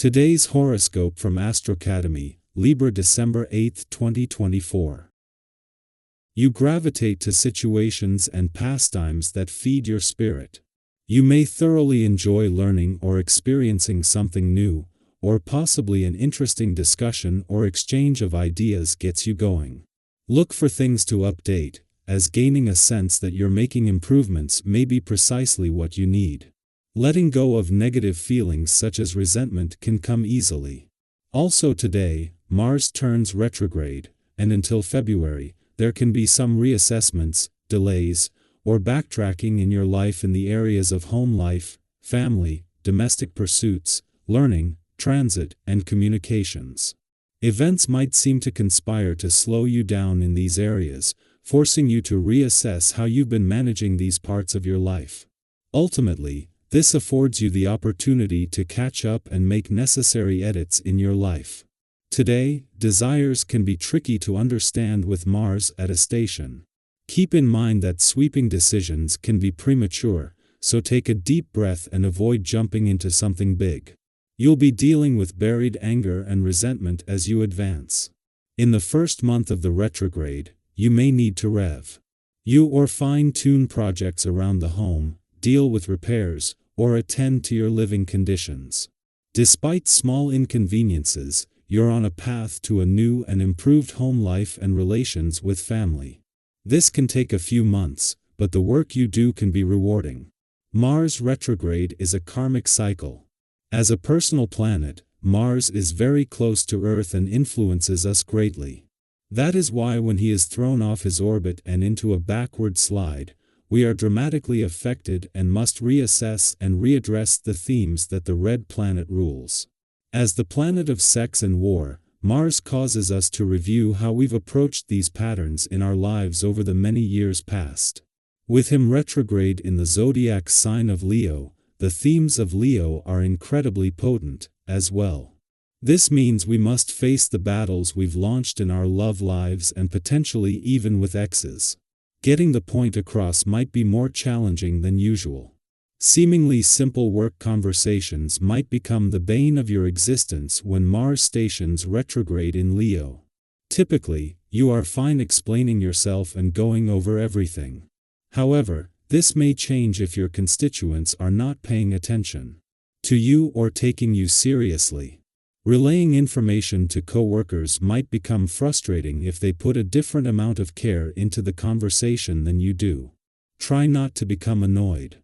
Today's horoscope from Astrocademy, Libra December 8, 2024. You gravitate to situations and pastimes that feed your spirit. You may thoroughly enjoy learning or experiencing something new, or possibly an interesting discussion or exchange of ideas gets you going. Look for things to update, as gaining a sense that you're making improvements may be precisely what you need. Letting go of negative feelings such as resentment can come easily. Also today, Mars turns retrograde, and until February, there can be some reassessments, delays, or backtracking in your life in the areas of home life, family, domestic pursuits, learning, transit, and communications. Events might seem to conspire to slow you down in these areas, forcing you to reassess how you've been managing these parts of your life. Ultimately, this affords you the opportunity to catch up and make necessary edits in your life. Today, desires can be tricky to understand with Mars at a station. Keep in mind that sweeping decisions can be premature, so take a deep breath and avoid jumping into something big. You'll be dealing with buried anger and resentment as you advance. In the first month of the retrograde, you may need to review or fine-tune projects around the home, deal with repairs, or attend to your living conditions. Despite small inconveniences, you're on a path to a new and improved home life and relations with family. This can take a few months, but the work you do can be rewarding. Mars retrograde is a karmic cycle. As a personal planet, Mars is very close to Earth and influences us greatly. That is why when he is thrown off his orbit and into a backward slide, we are dramatically affected and must reassess and readdress the themes that the red planet rules. As the planet of sex and war, Mars causes us to review how we've approached these patterns in our lives over the many years past. With him retrograde in the zodiac sign of Leo, the themes of Leo are incredibly potent, as well. This means we must face the battles we've launched in our love lives and potentially even with exes. Getting the point across might be more challenging than usual. Seemingly simple work conversations might become the bane of your existence when Mars stations retrograde in Leo. Typically, you are fine explaining yourself and going over everything. However, this may change if your constituents are not paying attention to you or taking you seriously. Relaying information to coworkers might become frustrating if they put a different amount of care into the conversation than you do. Try not to become annoyed.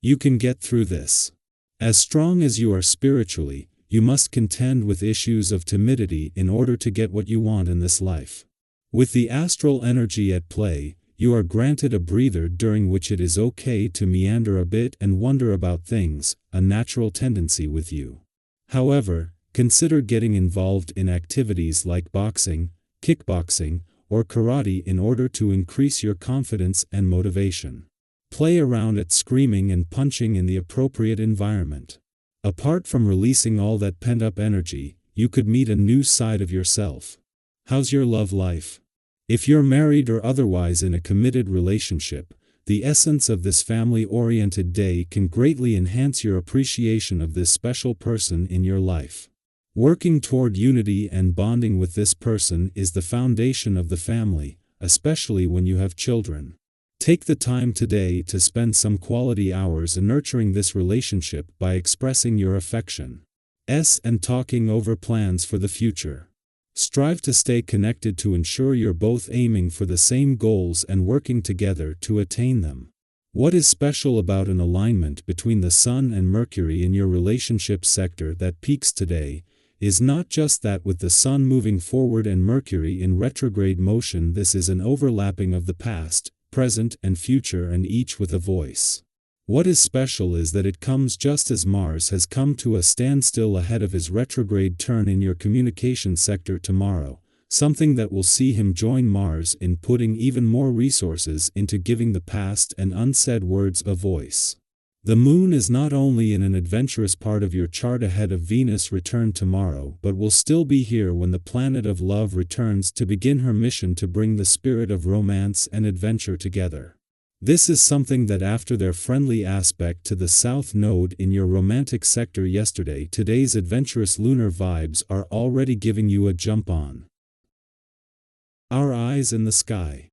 You can get through this. As strong as you are spiritually, you must contend with issues of timidity in order to get what you want in this life. With the astral energy at play, you are granted a breather during which it is okay to meander a bit and wonder about things, a natural tendency with you. However, consider getting involved in activities like boxing, kickboxing, or karate in order to increase your confidence and motivation. Play around at screaming and punching in the appropriate environment. Apart from releasing all that pent-up energy, you could meet a new side of yourself. How's your love life? If you're married or otherwise in a committed relationship, the essence of this family-oriented day can greatly enhance your appreciation of this special person in your life. Working toward unity and bonding with this person is the foundation of the family, especially when you have children. Take the time today to spend some quality hours nurturing this relationship by expressing your affection and talking over plans for the future. Strive to stay connected to ensure you're both aiming for the same goals and working together to attain them. What is special about an alignment between the Sun and Mercury in your relationship sector that peaks today is not just that with the Sun moving forward and Mercury in retrograde motion, this is an overlapping of the past, present, and future, and each with a voice. What is special is that it comes just as Mars has come to a standstill ahead of his retrograde turn in your communication sector tomorrow, something that will see him join Mars in putting even more resources into giving the past and unsaid words a voice. The Moon is not only in an adventurous part of your chart ahead of Venus' return tomorrow, but will still be here when the planet of love returns to begin her mission to bring the spirit of romance and adventure together. This is something that after their friendly aspect to the south node in your romantic sector yesterday, today's adventurous lunar vibes are already giving you a jump on. Our eyes in the sky.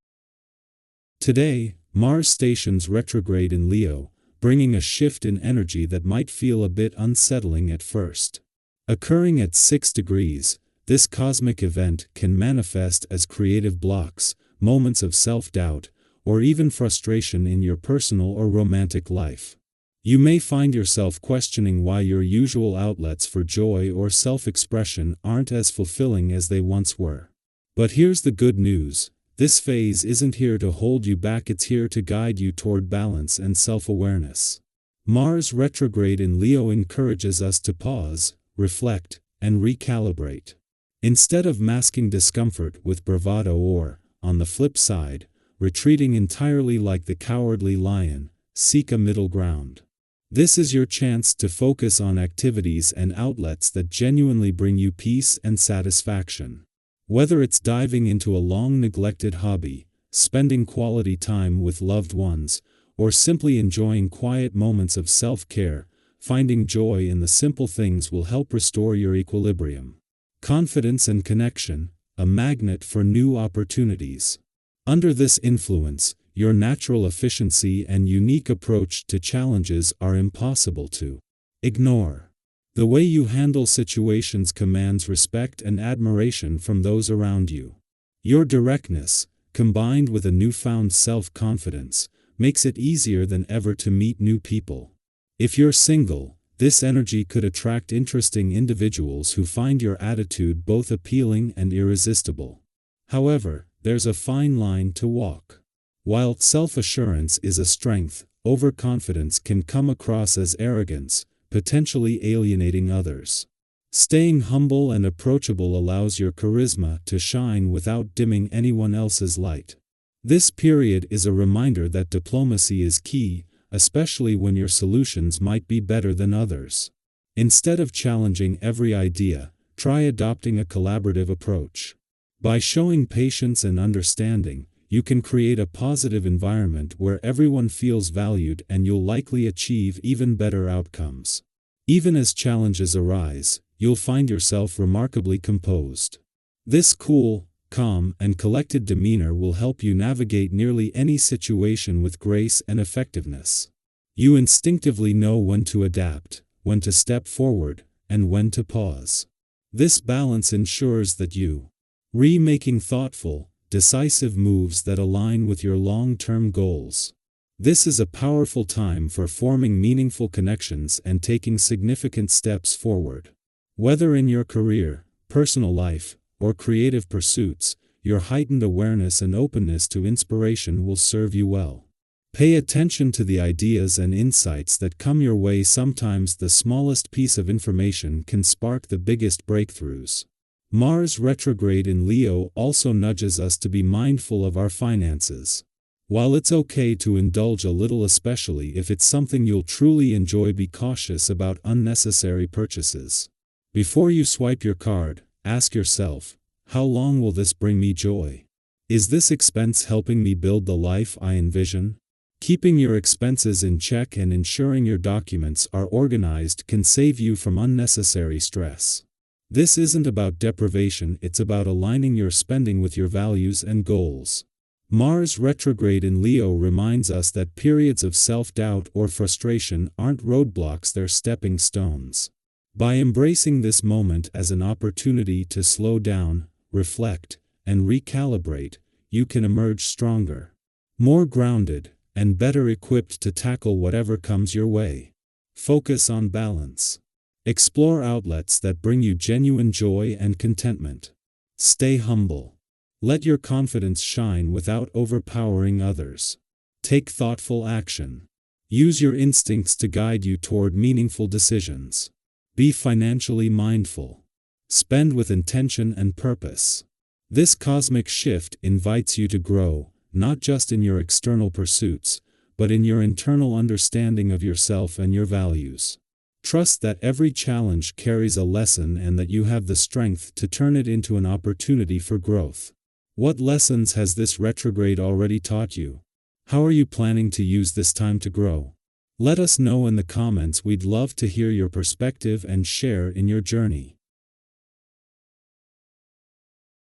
Today, Mars stations retrograde in Leo, bringing a shift in energy that might feel a bit unsettling at first. Occurring at 6 degrees, this cosmic event can manifest as creative blocks, moments of self-doubt, or even frustration in your personal or romantic life. You may find yourself questioning why your usual outlets for joy or self-expression aren't as fulfilling as they once were. But here's the good news. This phase isn't here to hold you back, it's here to guide you toward balance and self-awareness. Mars retrograde in Leo encourages us to pause, reflect, and recalibrate. Instead of masking discomfort with bravado or, on the flip side, retreating entirely like the cowardly lion, seek a middle ground. This is your chance to focus on activities and outlets that genuinely bring you peace and satisfaction. Whether it's diving into a long-neglected hobby, spending quality time with loved ones, or simply enjoying quiet moments of self-care, finding joy in the simple things will help restore your equilibrium. Confidence and connection, a magnet for new opportunities. Under this influence, your natural efficiency and unique approach to challenges are impossible to ignore. The way you handle situations commands respect and admiration from those around you. Your directness, combined with a newfound self-confidence, makes it easier than ever to meet new people. If you're single, this energy could attract interesting individuals who find your attitude both appealing and irresistible. However, there's a fine line to walk. While self-assurance is a strength, overconfidence can come across as arrogance, potentially alienating others. Staying humble and approachable allows your charisma to shine without dimming anyone else's light. This period is a reminder that diplomacy is key, especially when your solutions might be better than others. Instead of challenging every idea, try adopting a collaborative approach. By showing patience and understanding, you can create a positive environment where everyone feels valued, and you'll likely achieve even better outcomes. Even as challenges arise, you'll find yourself remarkably composed. This cool, calm, and collected demeanor will help you navigate nearly any situation with grace and effectiveness. You instinctively know when to adapt, when to step forward, and when to pause. This balance ensures that you making thoughtful, decisive moves that align with your long-term goals. This is a powerful time for forming meaningful connections and taking significant steps forward. Whether in your career, personal life, or creative pursuits, your heightened awareness and openness to inspiration will serve you well. Pay attention to the ideas and insights that come your way. Sometimes the smallest piece of information can spark the biggest breakthroughs. Mars retrograde in Leo also nudges us to be mindful of our finances. While it's okay to indulge a little, especially if it's something you'll truly enjoy, be cautious about unnecessary purchases. Before you swipe your card, ask yourself, how long will this bring me joy? Is this expense helping me build the life I envision? Keeping your expenses in check and ensuring your documents are organized can save you from unnecessary stress. This isn't about deprivation, it's about aligning your spending with your values and goals. Mars retrograde in Leo reminds us that periods of self-doubt or frustration aren't roadblocks, they're stepping stones. By embracing this moment as an opportunity to slow down, reflect, and recalibrate, you can emerge stronger, more grounded, and better equipped to tackle whatever comes your way. Focus on balance. Explore outlets that bring you genuine joy and contentment. Stay humble. Let your confidence shine without overpowering others. Take thoughtful action. Use your instincts to guide you toward meaningful decisions. Be financially mindful. Spend with intention and purpose. This cosmic shift invites you to grow, not just in your external pursuits, but in your internal understanding of yourself and your values. Trust that every challenge carries a lesson and that you have the strength to turn it into an opportunity for growth. What lessons has this retrograde already taught you? How are you planning to use this time to grow? Let us know in the comments. We'd love to hear your perspective and share in your journey.